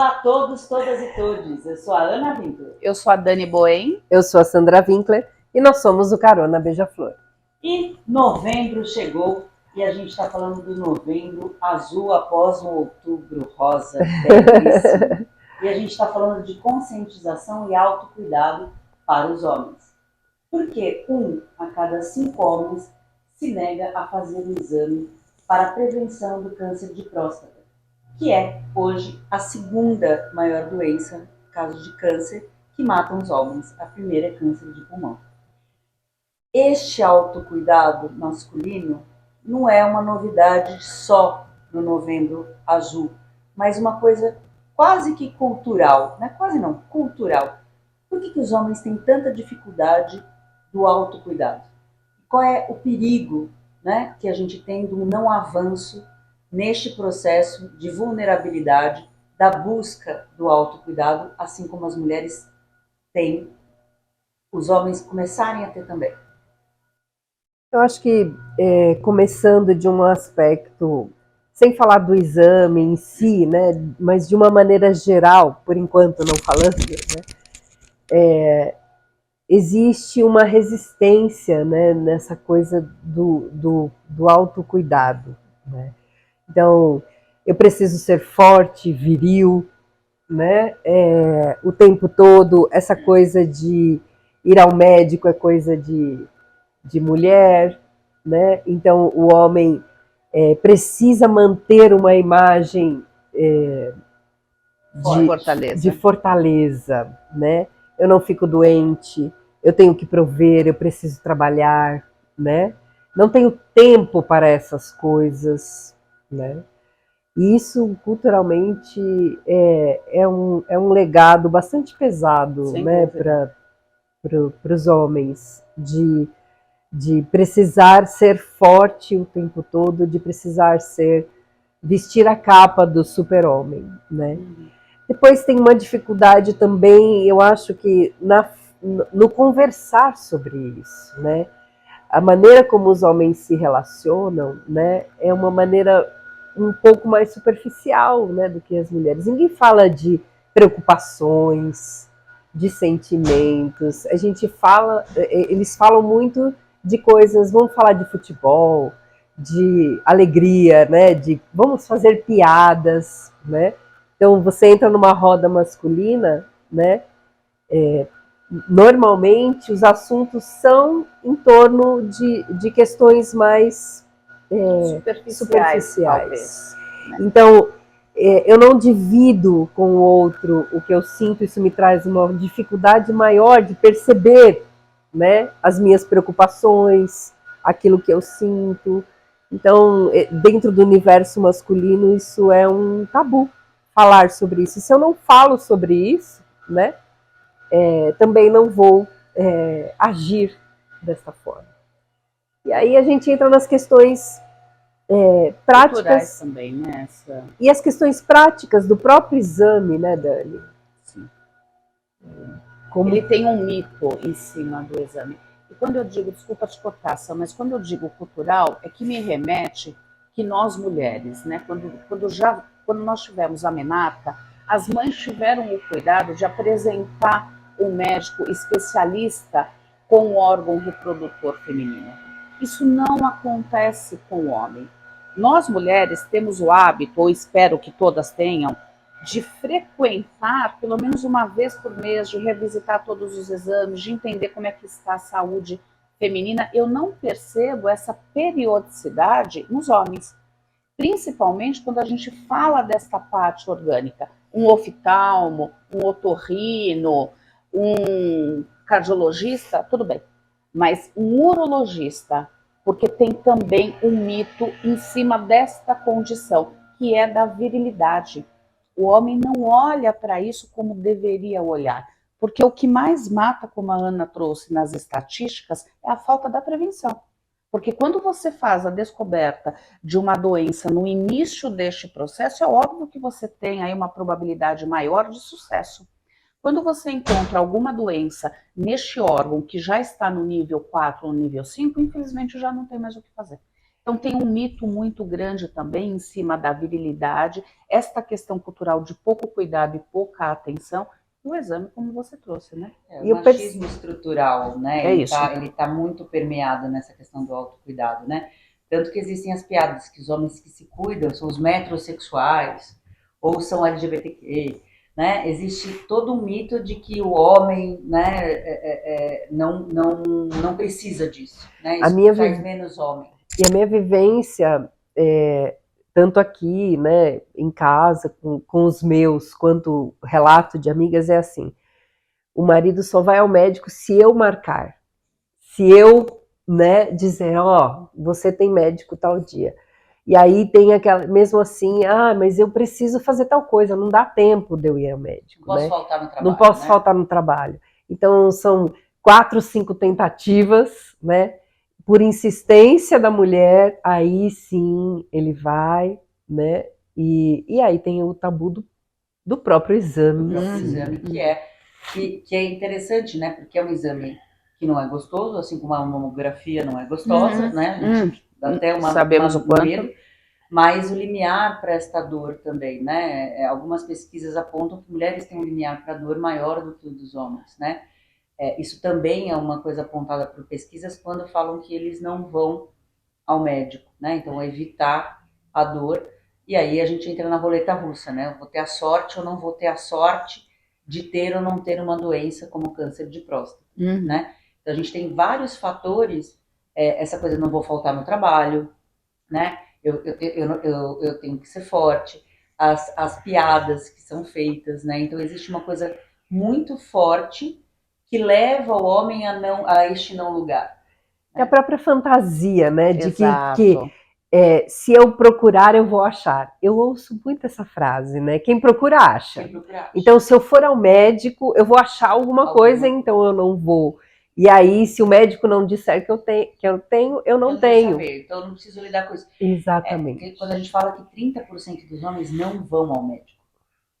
Olá a todos, todas e todes. Eu sou a Ana Winkler. Eu sou a Dani Boen. Eu sou a Sandra Winkler e nós somos o Carona Beija-Flor. E novembro chegou e a gente está falando do novembro azul após um outubro rosa belíssimo. E a gente está falando de conscientização e autocuidado para os homens. Porque 1 a cada 5 homens se nega a fazer o exame para a prevenção do câncer de próstata, que é hoje a segunda maior doença, caso de câncer, que matam os homens. A primeira é câncer de pulmão. Este autocuidado masculino não é uma novidade só no Novembro Azul, mas uma coisa quase que cultural, não é quase não, cultural. Por que os homens têm tanta dificuldade do autocuidado? Qual é o perigo, né, que a gente tem do não avanço neste processo de vulnerabilidade, da busca do autocuidado, assim como as mulheres têm, os homens começarem a ter também? Eu acho que, começando de um aspecto, sem falar do exame em si, né, mas de uma maneira geral, por enquanto não falando, né, existe uma resistência, né, nessa coisa do autocuidado, né? Então, eu preciso ser forte, viril, né, o tempo todo. Essa coisa de ir ao médico é coisa de mulher, né? Então o homem precisa manter uma imagem de fortaleza, né? Eu não fico doente, eu tenho que prover, eu preciso trabalhar, né? Não tenho tempo para essas coisas, né? E isso culturalmente é um legado bastante pesado, né, para os homens, de precisar ser forte o tempo todo, de precisar vestir a capa do super-homem, né? Depois tem uma dificuldade também, eu acho que no conversar sobre isso, né? A maneira como os homens se relacionam, né, é uma maneira um pouco mais superficial, né, do que as mulheres. Ninguém fala de preocupações, de sentimentos. A gente fala, eles falam muito de coisas, vamos falar de futebol, de alegria, né, de vamos fazer piadas, né? Então você entra numa roda masculina, né? Normalmente os assuntos são em torno de questões mais superficiais. Né? Então, eu não divido com o outro o que eu sinto, isso me traz uma dificuldade maior de perceber, né, as minhas preocupações, aquilo que eu sinto. Então, dentro do universo masculino, isso é um tabu, falar sobre isso. E se eu não falo sobre isso, né, também não vou agir desta forma. E aí a gente entra nas questões práticas também, né? E as questões práticas do próprio exame, né, Dani? Sim. Ele tem um mito em cima do exame. E quando eu digo, desculpa te cortar, mas quando eu digo cultural, é que me remete que nós mulheres, né, quando nós tivemos a menarca, as mães tiveram o cuidado de apresentar um médico especialista com o órgão reprodutor feminino. Isso não acontece com o homem. Nós mulheres temos o hábito, ou espero que todas tenham, de frequentar pelo menos uma vez por mês, de revisitar todos os exames, de entender como é que está a saúde feminina. Eu não percebo essa periodicidade nos homens, principalmente quando a gente fala desta parte orgânica. Um oftalmo, um otorrino, um cardiologista, tudo bem, mas um urologista, porque tem também um mito em cima desta condição, que é da virilidade. O homem não olha para isso como deveria olhar, porque o que mais mata, como a Ana trouxe nas estatísticas, é a falta da prevenção. Porque quando você faz a descoberta de uma doença no início deste processo, é óbvio que você tem aí uma probabilidade maior de sucesso. Quando você encontra alguma doença neste órgão que já está no nível 4 ou no nível 5, infelizmente já não tem mais o que fazer. Então tem um mito muito grande também em cima da virilidade, esta questão cultural de pouco cuidado e pouca atenção, e o exame como você trouxe, né? O E eu machismo estrutural, né? É isso. Ele tá muito permeado nessa questão do autocuidado, né? Tanto que existem as piadas que os homens que se cuidam são os metrosexuais ou são LGBTQ, né? Existe todo um mito de que o homem, né, não precisa disso, né? A Isso minha faz menos homem. E a minha vivência, tanto aqui, né, em casa, com os meus, quanto relato de amigas, é assim: o marido só vai ao médico se eu marcar, se eu, né, dizer, ó, você tem médico tal dia. E aí tem aquela, mesmo assim, mas eu preciso fazer tal coisa, não dá tempo de eu ir ao médico, Não posso né? faltar no trabalho, Não posso né? faltar no trabalho. Então são 4, 5 tentativas, né? Por insistência da mulher, aí sim ele vai, né? E aí tem o tabu do próprio exame. Do próprio exame, que é interessante, né? Porque é um exame que não é gostoso, assim como a mamografia não é gostosa, né? A gente dá até Sabemos o quanto. medo, mas o limiar para esta dor também, né? Algumas pesquisas apontam que mulheres têm um limiar para dor maior do que o dos homens, né? Isso também é uma coisa apontada por pesquisas quando falam que eles não vão ao médico, né? Então, evitar a dor. E aí a gente entra na roleta russa, né? Eu vou ter a sorte ou não vou ter a sorte de ter ou não ter uma doença como câncer de próstata, né? Então, a gente tem vários fatores, essa coisa, não vou faltar no trabalho, né? Eu tenho que ser forte, as piadas que são feitas, né? Então, existe uma coisa muito forte que leva o homem a este não lugar. É a própria fantasia, né? De Exato. que se eu procurar, eu vou achar. Eu ouço muito essa frase, né? Quem procura, acha. Quem procura, acha. Então, se eu for ao médico, eu vou achar alguma coisa, então eu não vou. E aí, se o médico não disser que eu tenho, eu não tenho. Vou saber, então eu não preciso lidar com isso. Exatamente. Quando a gente fala que 30% dos homens não vão ao médico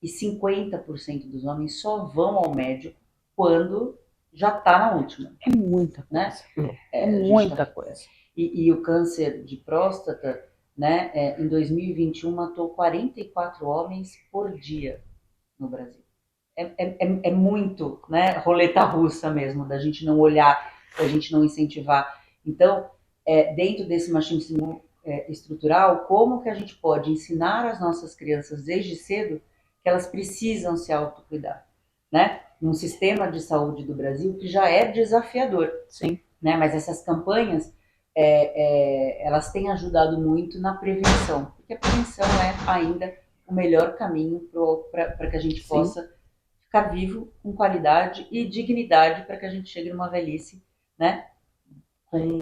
e 50% dos homens só vão ao médico quando já está na última. É muita coisa. Né? É muita coisa. E o câncer de próstata, né, em 2021 matou 44 homens por dia no Brasil. É muito, né, roleta russa mesmo, da gente não olhar, da gente não incentivar. Então, dentro desse machismo estrutural, como que a gente pode ensinar as nossas crianças desde cedo que elas precisam se autocuidar, né? Num sistema de saúde do Brasil que já é desafiador. Sim. Né? Mas essas campanhas, elas têm ajudado muito na prevenção, porque a prevenção é ainda o melhor caminho para que a gente possa ficar vivo com qualidade e dignidade para que a gente chegue numa velhice, né?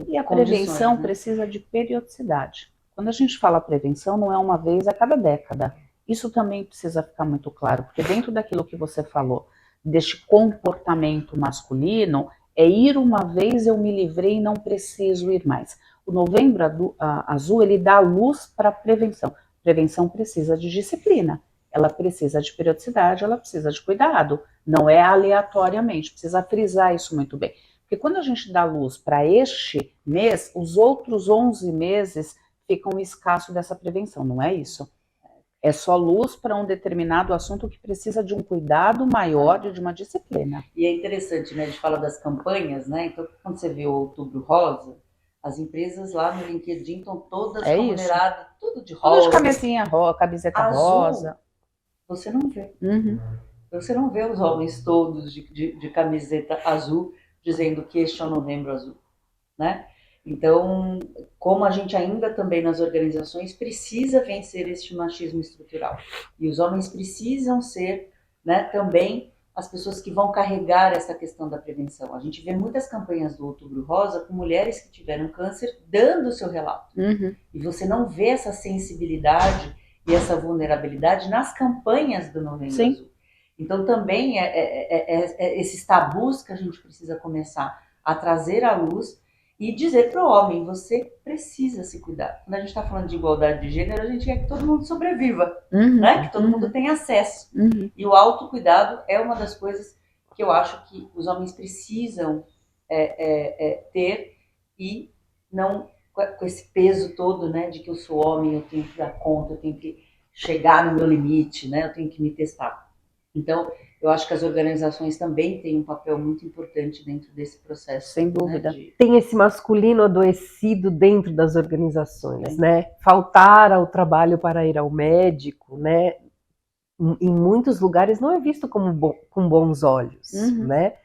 E a prevenção precisa de periodicidade. Quando a gente fala prevenção, não é uma vez a cada década. Isso também precisa ficar muito claro, porque dentro daquilo que você falou, deste comportamento masculino, ir uma vez, eu me livrei e não preciso ir mais. O Novembro Azul, ele dá luz para a prevenção. Prevenção precisa de disciplina, ela precisa de periodicidade, ela precisa de cuidado. Não é aleatoriamente, precisa frisar isso muito bem. Porque quando a gente dá luz para este mês, os outros 11 meses ficam escassos dessa prevenção, não é isso? É só luz para um determinado assunto que precisa de um cuidado maior e de uma disciplina. E é interessante, né? A gente fala das campanhas, né? Então, quando você vê o Outubro Rosa, as empresas lá no LinkedIn estão todas remuneradas, tudo de rosa. Tudo de camisinha rosa, camiseta azul, rosa. Você não vê. Você não vê os homens todos de camiseta azul dizendo que este é o Novembro Azul, né? Então, como a gente ainda também nas organizações precisa vencer este machismo estrutural. E os homens precisam ser, né, também as pessoas que vão carregar essa questão da prevenção. A gente vê muitas campanhas do Outubro Rosa com mulheres que tiveram câncer dando o seu relato. E você não vê essa sensibilidade e essa vulnerabilidade nas campanhas do Novembro Azul. Então, também esses tabus que a gente precisa começar a trazer à luz e dizer para o homem, você precisa se cuidar. Quando a gente está falando de igualdade de gênero, a gente quer que todo mundo sobreviva, né? Que todo mundo tenha acesso. E o autocuidado é uma das coisas que eu acho que os homens precisam ter e não com esse peso todo, né, de que eu sou homem, eu tenho que dar conta, eu tenho que chegar no meu limite, né, eu tenho que me testar. Então, eu acho que as organizações também têm um papel muito importante dentro desse processo. Sem dúvida. Né, Tem esse masculino adoecido dentro das organizações, né? Faltar ao trabalho para ir ao médico, né? Em muitos lugares não é visto com bons olhos, né?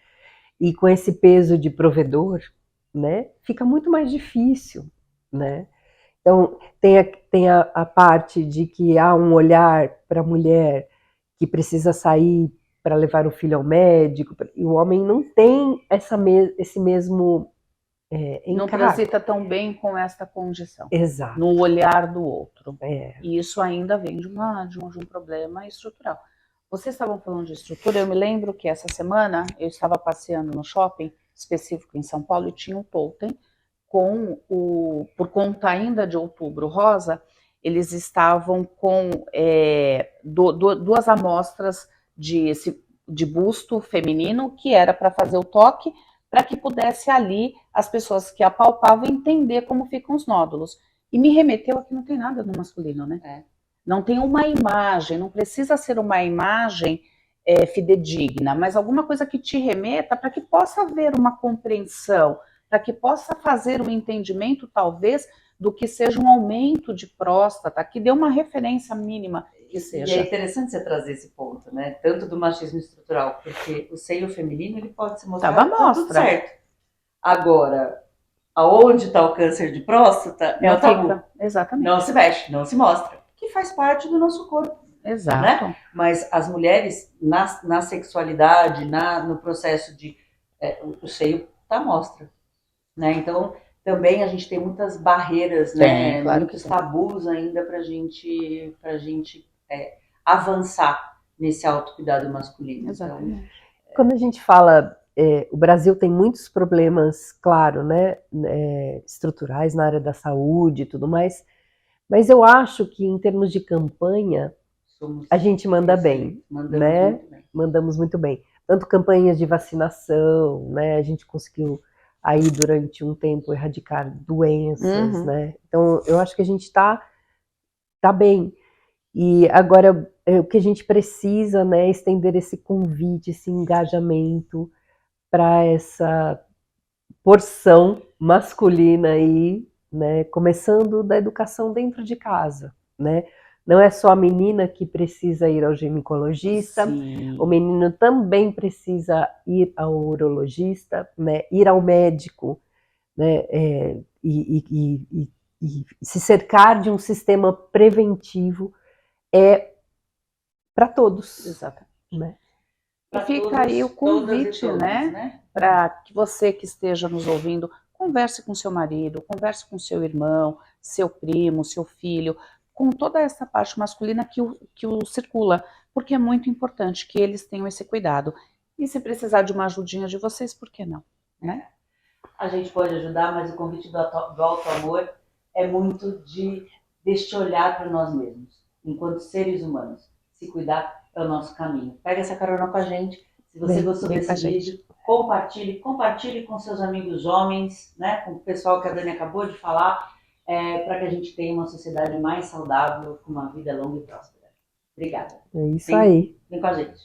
E com esse peso de provedor, né? Fica muito mais difícil, né? Então, tem a parte de que há um olhar para a mulher que precisa sair para levar o filho ao médico, e o homem não tem esse mesmo não transita tão bem com esta condição. Exato. No olhar do outro. É. E isso ainda vem de um problema estrutural. Vocês estavam falando de estrutura, eu me lembro que essa semana eu estava passeando no shopping específico em São Paulo e tinha um totem por conta ainda de Outubro Rosa, eles estavam com duas amostras de busto feminino que era para fazer o toque, para que pudesse ali as pessoas que apalpavam entender como ficam os nódulos. E me remeteu a que não tem nada no masculino, né? Não tem uma imagem, não precisa ser uma imagem fidedigna, mas alguma coisa que te remeta para que possa haver uma compreensão, para que possa fazer um entendimento, talvez, do que seja um aumento de próstata, que dê uma referência mínima que seja. E é interessante você trazer esse ponto, né? Tanto do machismo estrutural, porque o seio feminino ele pode se mostrar tudo certo. Agora, aonde está o câncer de próstata, é o tabu. Exatamente. Não se mexe, não se mostra. Que faz parte do nosso corpo. Exato. Né? Mas as mulheres, na sexualidade, no processo de... o seio está à mostra. Né? Então, também a gente tem muitas barreiras, né? Claro, muitos tabus ainda para a gente avançar nesse autocuidado masculino. Exatamente. Então, quando a gente fala, o Brasil tem muitos problemas, claro, né? Estruturais na área da saúde e tudo mais, mas eu acho que em termos de campanha, a gente manda bem, né? Muito bem. Mandamos muito bem. Tanto campanhas de vacinação, né? A gente conseguiu aí durante um tempo erradicar doenças, né? Então eu acho que a gente tá bem. E agora o que a gente precisa, né, é estender esse convite, esse engajamento para essa porção masculina aí, né, começando da educação dentro de casa, né? Não é só a menina que precisa ir ao ginecologista, o menino também precisa ir ao urologista, né, ir ao médico, né, e se cercar de um sistema preventivo para todos. Exatamente. Né? E fica aí o convite, né? Para que você que esteja nos ouvindo, converse com seu marido, converse com seu irmão, seu primo, seu filho, com toda essa parte masculina que o circula, porque é muito importante que eles tenham esse cuidado. E se precisar de uma ajudinha de vocês, por que não? Né? A gente pode ajudar, mas o convite do auto-amor é muito deste olhar para nós mesmos, enquanto seres humanos. Se cuidar é o nosso caminho. Pega essa carona com a gente. Se você gostou desse vídeo, compartilhe com seus amigos homens, né, com o pessoal que a Dani acabou de falar, para que a gente tenha uma sociedade mais saudável, com uma vida longa e próspera. Obrigada. É isso aí. Vem com a gente.